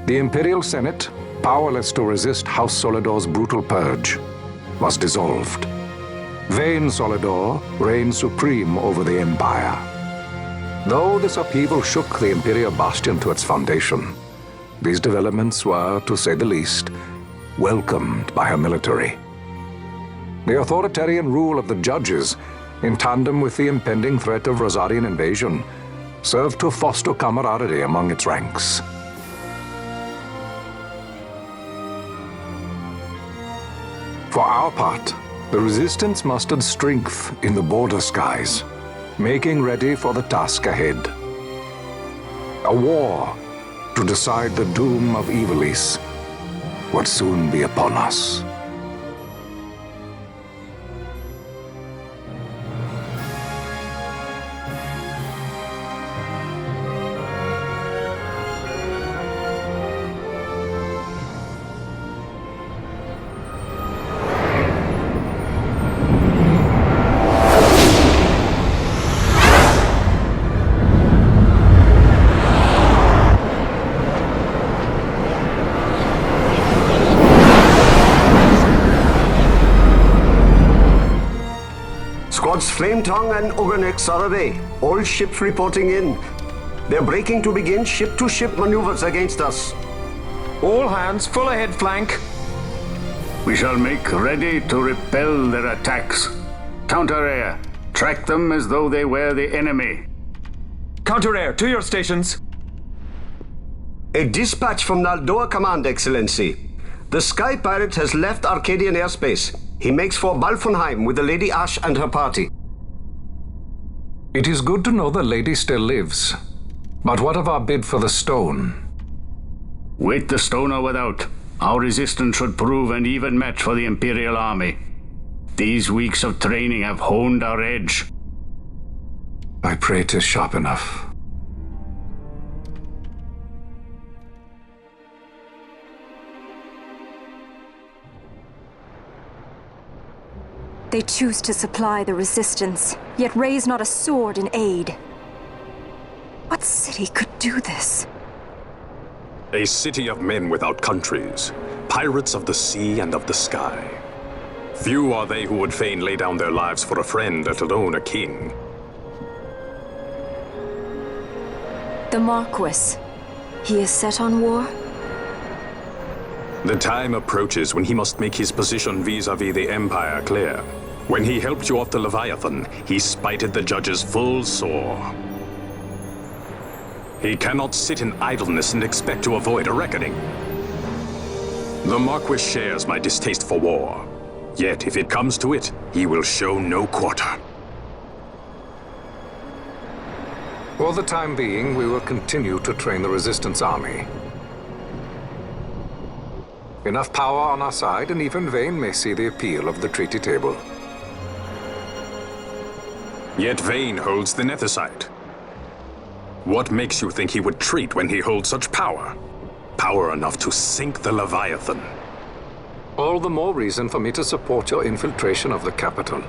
The Imperial Senate, powerless to resist House Solidor's brutal purge, was dissolved. Vaan Solidor reigned supreme over the Empire. Though this upheaval shook the Imperial Bastion to its foundation, these developments were, to say the least, welcomed by her military. The authoritarian rule of the judges, in tandem with the impending threat of Rozarrian invasion, served to foster camaraderie among its ranks. For our part, the resistance mustered strength in the border skies, making ready for the task ahead. A war to decide the doom of Ivalice would soon be upon us. Squads Flametongue and Ogrenex are away. All ships reporting in. They're breaking to begin ship-to-ship maneuvers against us. All hands, full ahead flank. We shall make ready to repel their attacks. Counter-air. Track them as though they were the enemy. Counter-air, to your stations. A dispatch from Naldoa Command, Excellency. The Sky Pirate has left Archadian airspace. He makes for Balfonheim with the Lady Ashe and her party. It is good to know the lady still lives. But what of our bid for the stone? With the stone or without, our resistance should prove an even match for the Imperial Army. These weeks of training have honed our edge. I pray 'tis sharp enough. They choose to supply the resistance, yet raise not a sword in aid. What city could do this? A city of men without countries, pirates of the sea and of the sky. Few are they who would fain lay down their lives for a friend, let alone a king. The Marquis. He is set on war? The time approaches when he must make his position vis-à-vis the Empire clear. When he helped you off the Leviathan, he spited the judges full sore. He cannot sit in idleness and expect to avoid a reckoning. The Marquis shares my distaste for war. Yet, if it comes to it, he will show no quarter. For the time being, we will continue to train the Resistance Army. Enough power on our side, and even Vaan may see the appeal of the treaty table. Yet Vaan holds the Netherite. What makes you think he would treat when he holds such power? Power enough to sink the Leviathan. All the more reason for me to support your infiltration of the capital.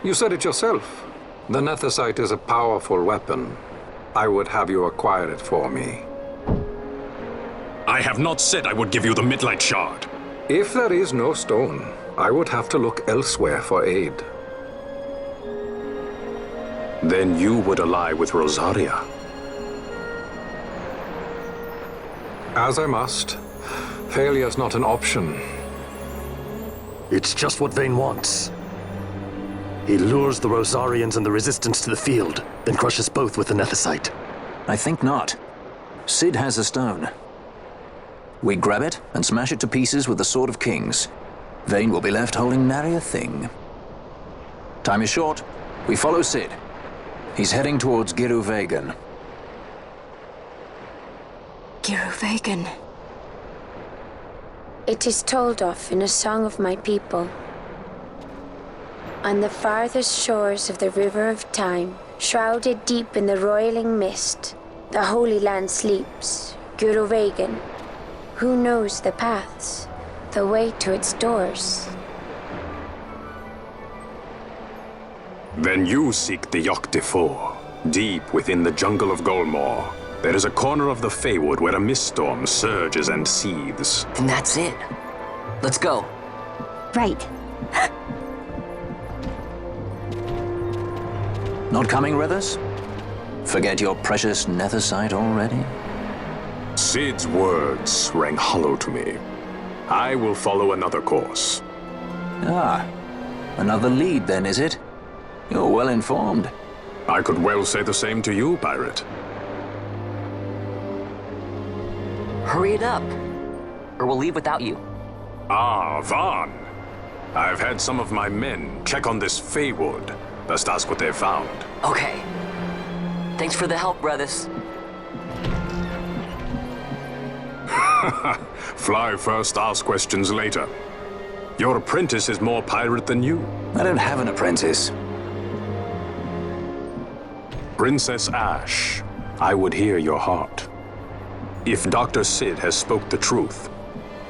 You said it yourself. The Netherite is a powerful weapon. I would have you acquire it for me. I have not said I would give you the Midlight Shard. If there is no stone, I would have to look elsewhere for aid. Then you would ally with Rozarria. As I must. Failure's not an option. It's just what Vaan wants. He lures the Rozarrians and the Resistance to the field, then crushes both with the Netherite. I think not. Cid has a stone. We grab it and smash it to pieces with the Sword of Kings. Vaan will be left holding nary a thing. Time is short. We follow Cid. He's heading towards Giruvegan. Giruvegan. It is told of in a song of my people. On the farthest shores of the river of time, shrouded deep in the roiling mist, the Holy Land sleeps, Giruvegan. Who knows the paths, the way to its doors? Then you seek the Yogg-Defour, deep within the jungle of Golmore. There is a corner of the Feywood where a mist storm surges and seethes. Then that's it. Let's go. Right. Not coming with us? Forget your precious netherite already? Sid's words rang hollow to me. I will follow another course. Ah, another lead then, is it? You're well informed. I could well say the same to you, pirate. Hurry it up, or we'll leave without you. Ah, Vaan. I've had some of my men check on this Feywood. Best ask what they've found. Okay. Thanks for the help, brothers. Fly first, ask questions later. Your apprentice is more pirate than you. I don't have an apprentice. Princess Ashe, I would hear your heart. If Dr. Sid has spoke the truth,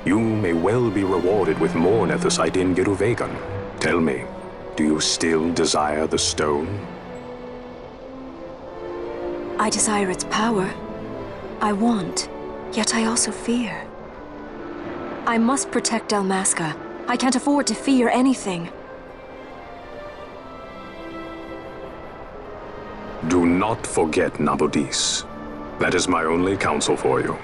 you may well be rewarded with more netherite in Giruvegan. Tell me, do you still desire the stone? I desire its power. I want, yet I also fear. I must protect Dalmasca. I can't afford to fear anything. Do not forget Nabudis. That is my only counsel for you.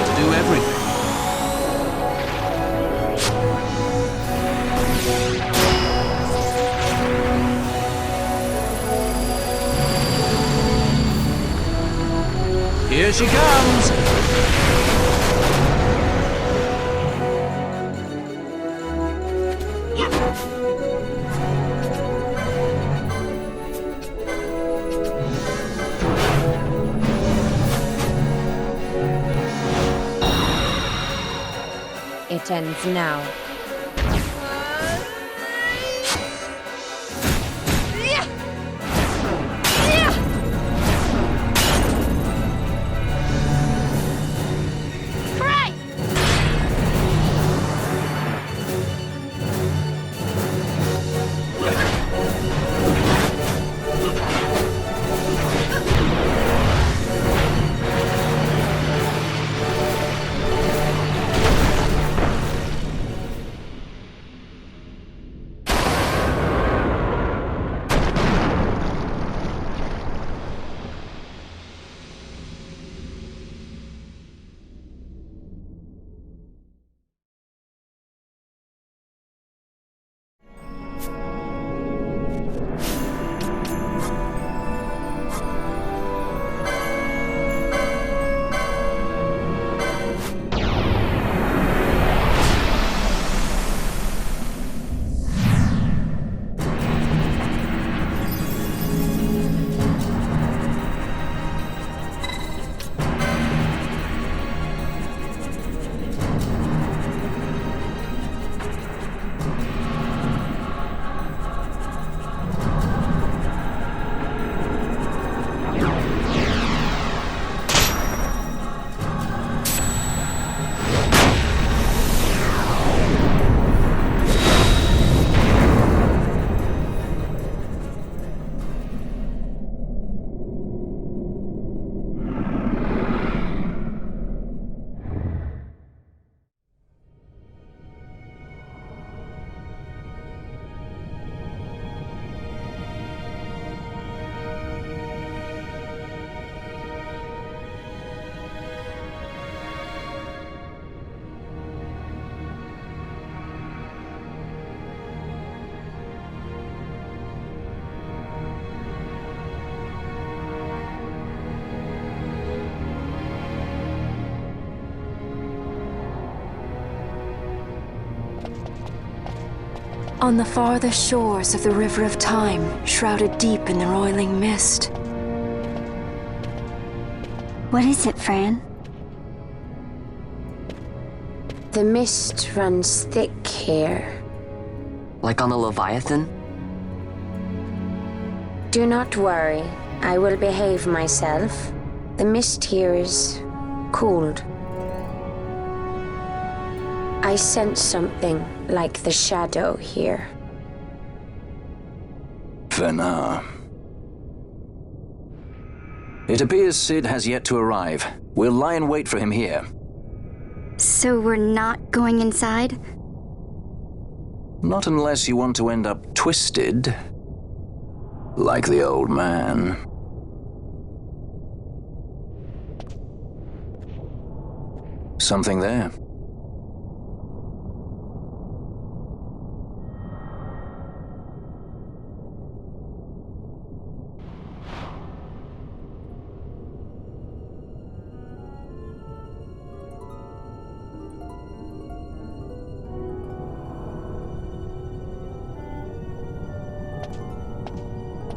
to do everything. Here she comes! It ends now. On the farthest shores of the River of Time, shrouded deep in the roiling mist. What is it, Fran? The mist runs thick here. Like on the Leviathan? Do not worry. I will behave myself. The mist here is cooled. I sense something like the shadow here. Vaan. It appears Cid has yet to arrive. We'll lie in wait for him here. So we're not going inside? Not unless you want to end up twisted. Like the old man. Something there.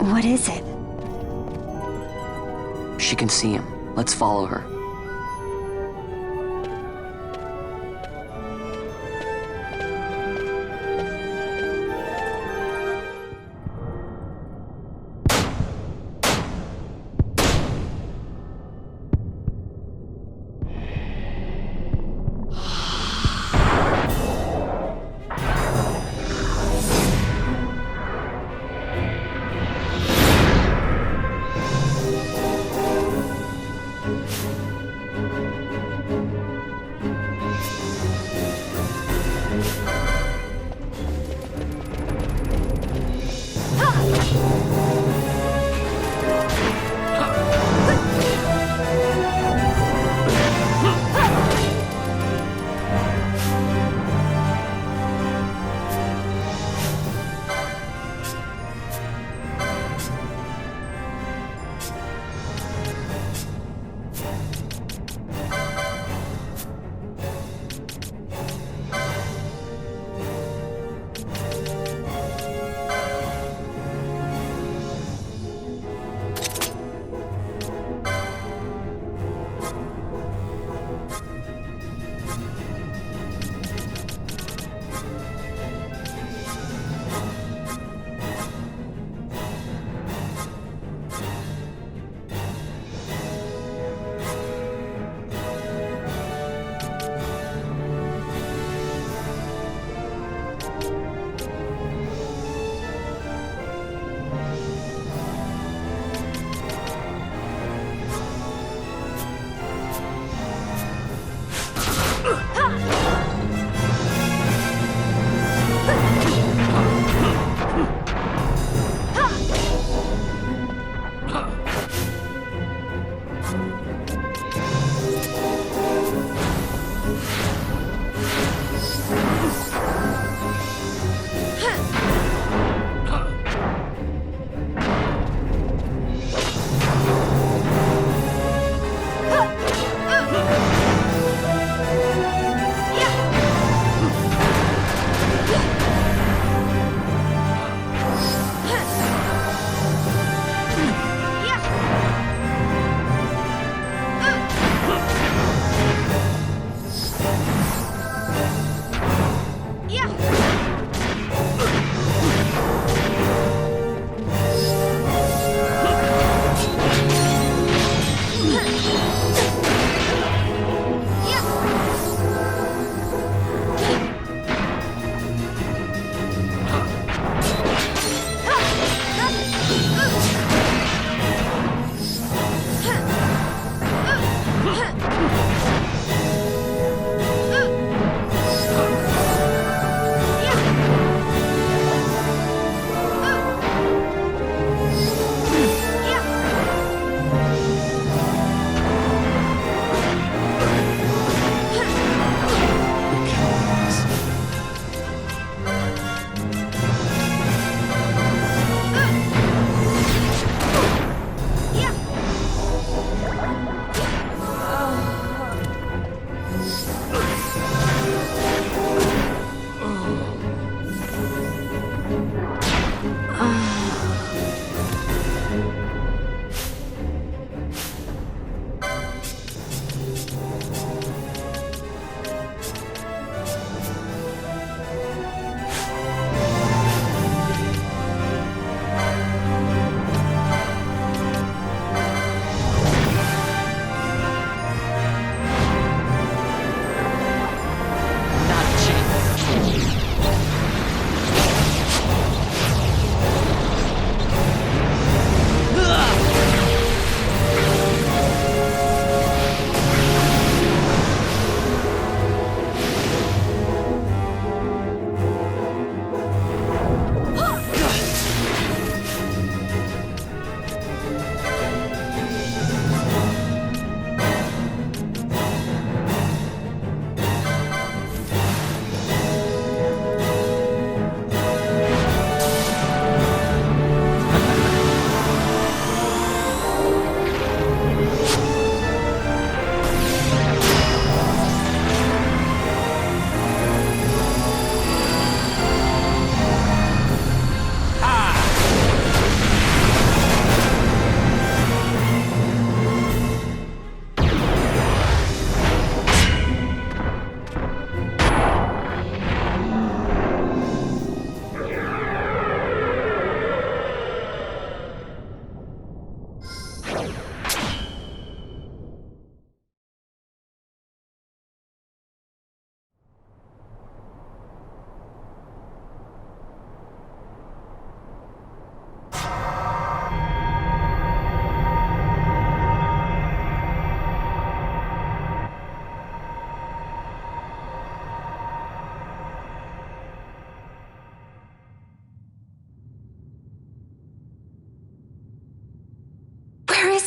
What is it? She can see him. Let's follow her.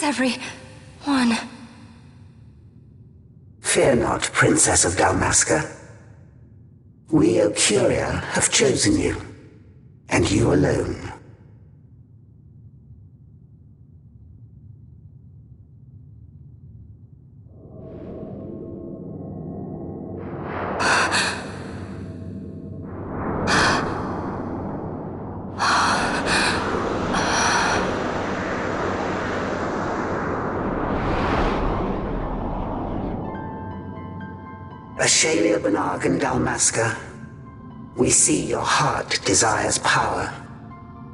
everyone? Fear not, Princess of Dalmasca. We, Archadia, have chosen you, and you alone. Ashe and Dalmasca, we see your heart desires power,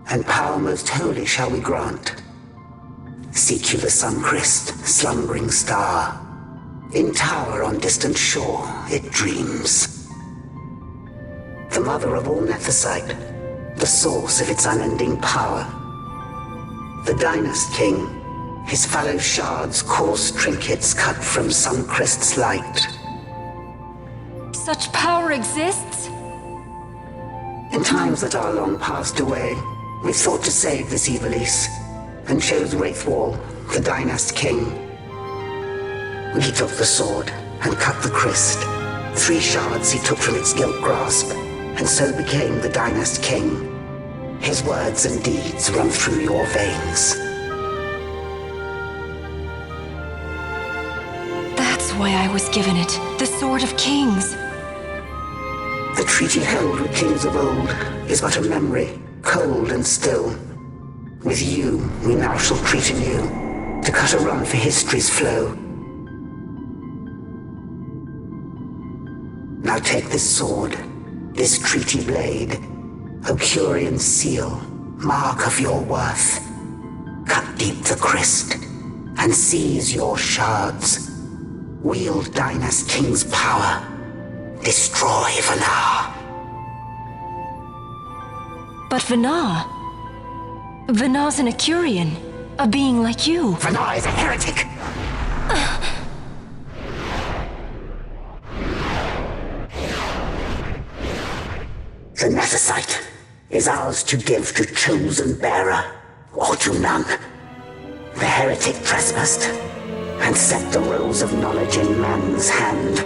and power most holy shall we grant. Seek you the sun-crest, slumbering star. In tower on distant shore, it dreams. The mother of all Nephesite, the source of its unending power. The Dynast King, his fallow shards coarse trinkets cut from sun-crest's light. Such power exists? In times that are long passed away, we sought to save this Ivalice, and chose Wraithwall, the Dynast King. He took the sword and cut the crest. 3 shards he took from its gilt grasp, and so became the Dynast King. His words and deeds run through your veins. That's why I was given it. The Sword of Kings. The treaty held with kings of old is but a memory, cold and still. With you, we now shall treat anew, to cut a run for history's flow. Now take this sword, this treaty blade, Ocurian seal, mark of your worth. Cut deep the crest, and seize your shards. Wield Dynast King's power. Destroy Vaan. But Vaan... Vaan's an Archaadian, a being like you. Vaan is a heretic! The Nethersight is ours to give to chosen bearer, or to none. The heretic trespassed, and set the rose of knowledge in man's hand.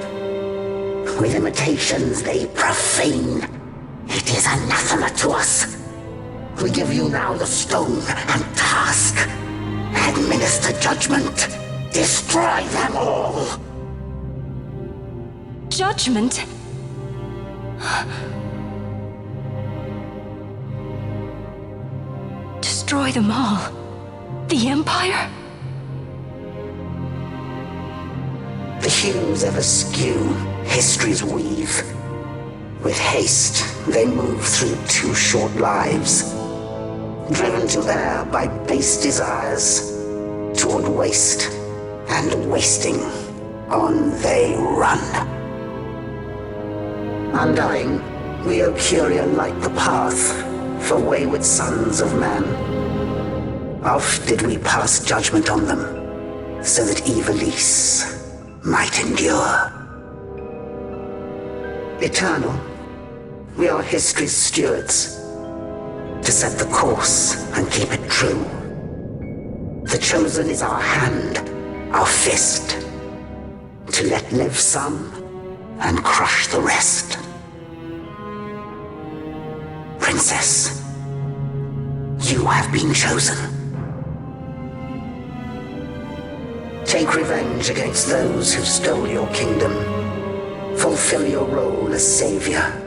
With imitations they profane. It is anathema to us. We give you now the stone and task. Administer judgment. Destroy them all. Judgment? Destroy them all? The Empire? The hues ever skew history's weave. With haste, they move through 2 short lives. Driven to err by base desires. Toward waste, and wasting, on they run. Undying, we Ocuria light the path for wayward sons of man. Oft did we pass judgment on them, so that Ivalice might endure. Eternal, we are history's stewards, to set the course and keep it true. The chosen is our hand, our fist, to let live some and crush the rest. Princess, you have been chosen. Take revenge against those who stole your kingdom. Fulfill your role as savior.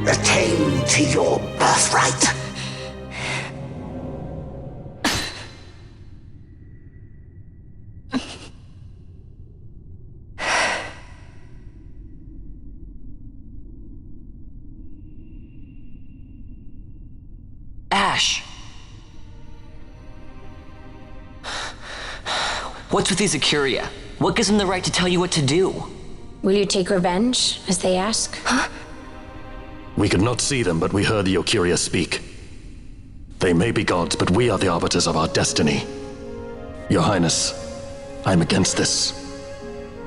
Attain to your birthright. Ashe! What's with these Archadia? What gives them the right to tell you what to do? Will you take revenge, as they ask? Huh? We could not see them, but we heard the Archadia speak. They may be gods, but we are the arbiters of our destiny. Your Highness, I am against this.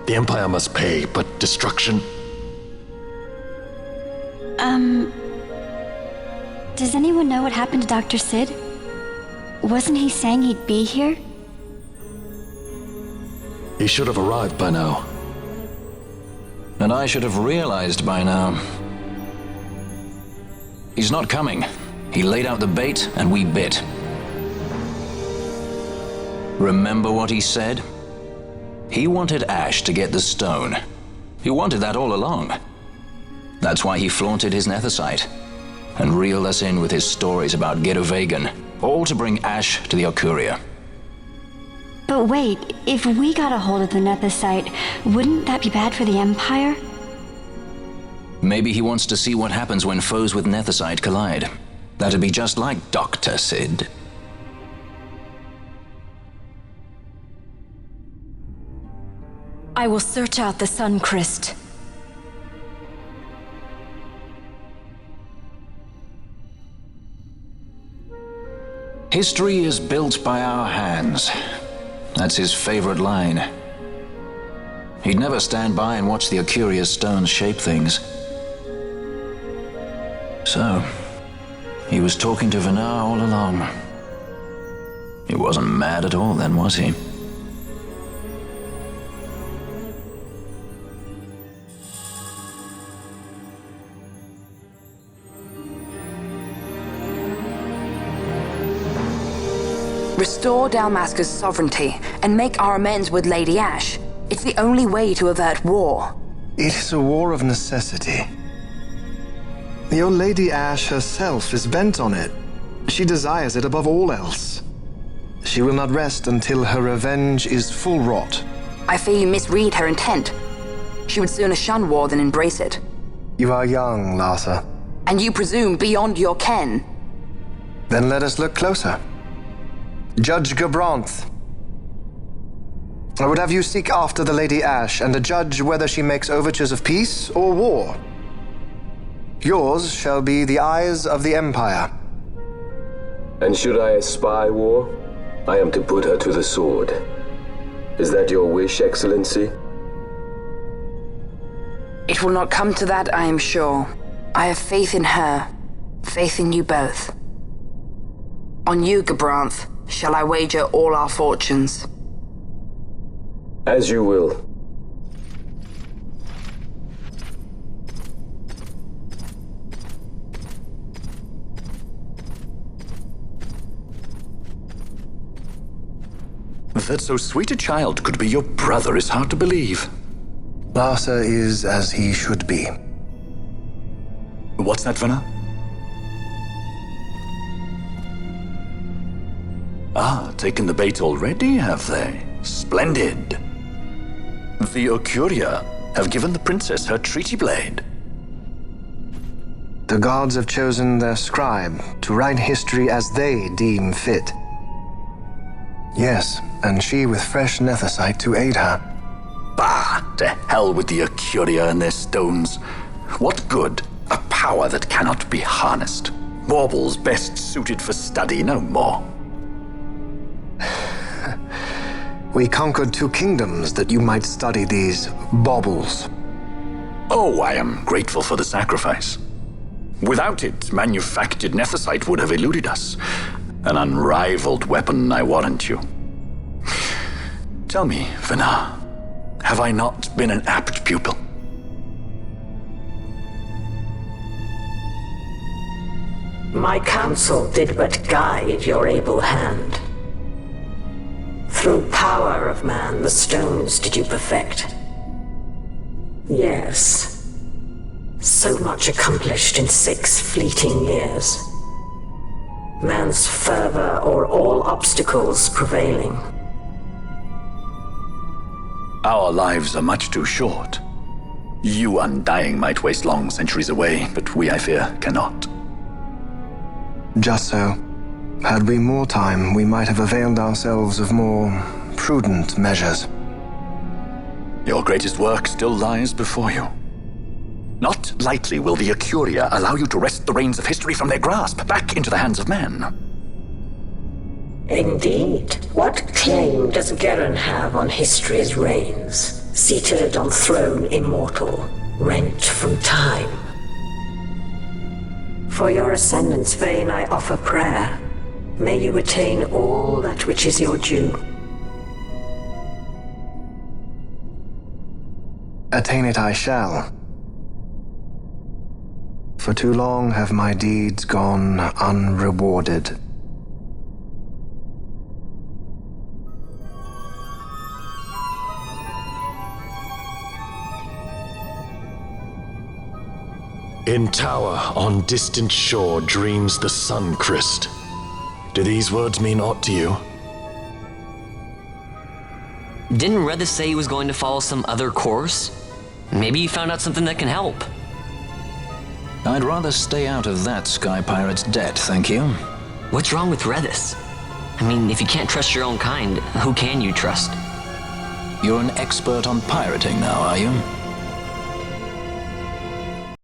The Empire must pay, but destruction? Does anyone know what happened to Dr. Sid? Wasn't he saying he'd be here? He should have arrived by now. And I should have realized by now. He's not coming. He laid out the bait, and we bit. Remember what he said? He wanted Ashe to get the stone. He wanted that all along. That's why he flaunted his nethersight, and reeled us in with his stories about Gidovegan, all to bring Ashe to the Archadia. But wait, if we got a hold of the nethersight, wouldn't that be bad for the Empire? Maybe he wants to see what happens when foes with nethersight collide. That'd be just like Dr. Sid. I will search out the Sun Crest. History is built by our hands. That's his favorite line. He'd never stand by and watch the Archadia stones shape things. So, he was talking to Vaan all along. He wasn't mad at all then, was he? Restore Dalmasca's sovereignty and make our amends with Lady Ashe. It's the only way to avert war. It is a war of necessity. Your Lady Ashe herself is bent on it. She desires it above all else. She will not rest until her revenge is full wrought. I fear you misread her intent. She would sooner shun war than embrace it. You are young, Larsa. And you presume beyond your ken. Then let us look closer. Judge Gabranth. I would have you seek after the Lady Ashe and adjudge whether she makes overtures of peace or war. Yours shall be the eyes of the Empire. And should I espy war, I am to put her to the sword. Is that your wish, Excellency? It will not come to that, I am sure. I have faith in her, faith in you both. On you, Gabranth, shall I wager all our fortunes? As you will. That so sweet a child could be your brother is hard to believe. Larsa is as he should be. What's that, Vaan? Ah, taken the bait already, have they? Splendid. The Archadia have given the princess her treaty blade. The gods have chosen their scribe to write history as they deem fit. Yes, and she with fresh nethicite to aid her. Bah! To hell with the Archadia and their stones. What good? A power that cannot be harnessed. Baubles best suited for study, no more. We conquered 2 kingdoms that you might study these baubles. Oh, I am grateful for the sacrifice. Without it, manufactured nethicite would have eluded us. An unrivaled weapon, I warrant you. Tell me, Vaan, have I not been an apt pupil? My counsel did but guide your able hand. Through power of man, the stones did you perfect. Yes. So much accomplished in 6 fleeting years. Man's fervor o'er all obstacles prevailing. Our lives are much too short. You undying might waste long centuries away, but we, I fear, cannot. Just so. Had we more time, we might have availed ourselves of more prudent measures. Your greatest work still lies before you. Not lightly will the Archadia allow you to wrest the reins of history from their grasp, back into the hands of men. Indeed. What claim does Geren have on history's reins, seated on throne immortal, rent from time? For your ascendant's vein I offer prayer. May you attain all that which is your due. Attain it I shall. For too long have my deeds gone unrewarded. In tower on distant shore dreams the sun Christ. Do these words mean aught to you? Didn't Redis say he was going to follow some other course? Maybe he found out something that can help. I'd rather stay out of that Sky Pirate's debt, thank you. What's wrong with Redis? I mean, if you can't trust your own kind, who can you trust? You're an expert on pirating now, are you?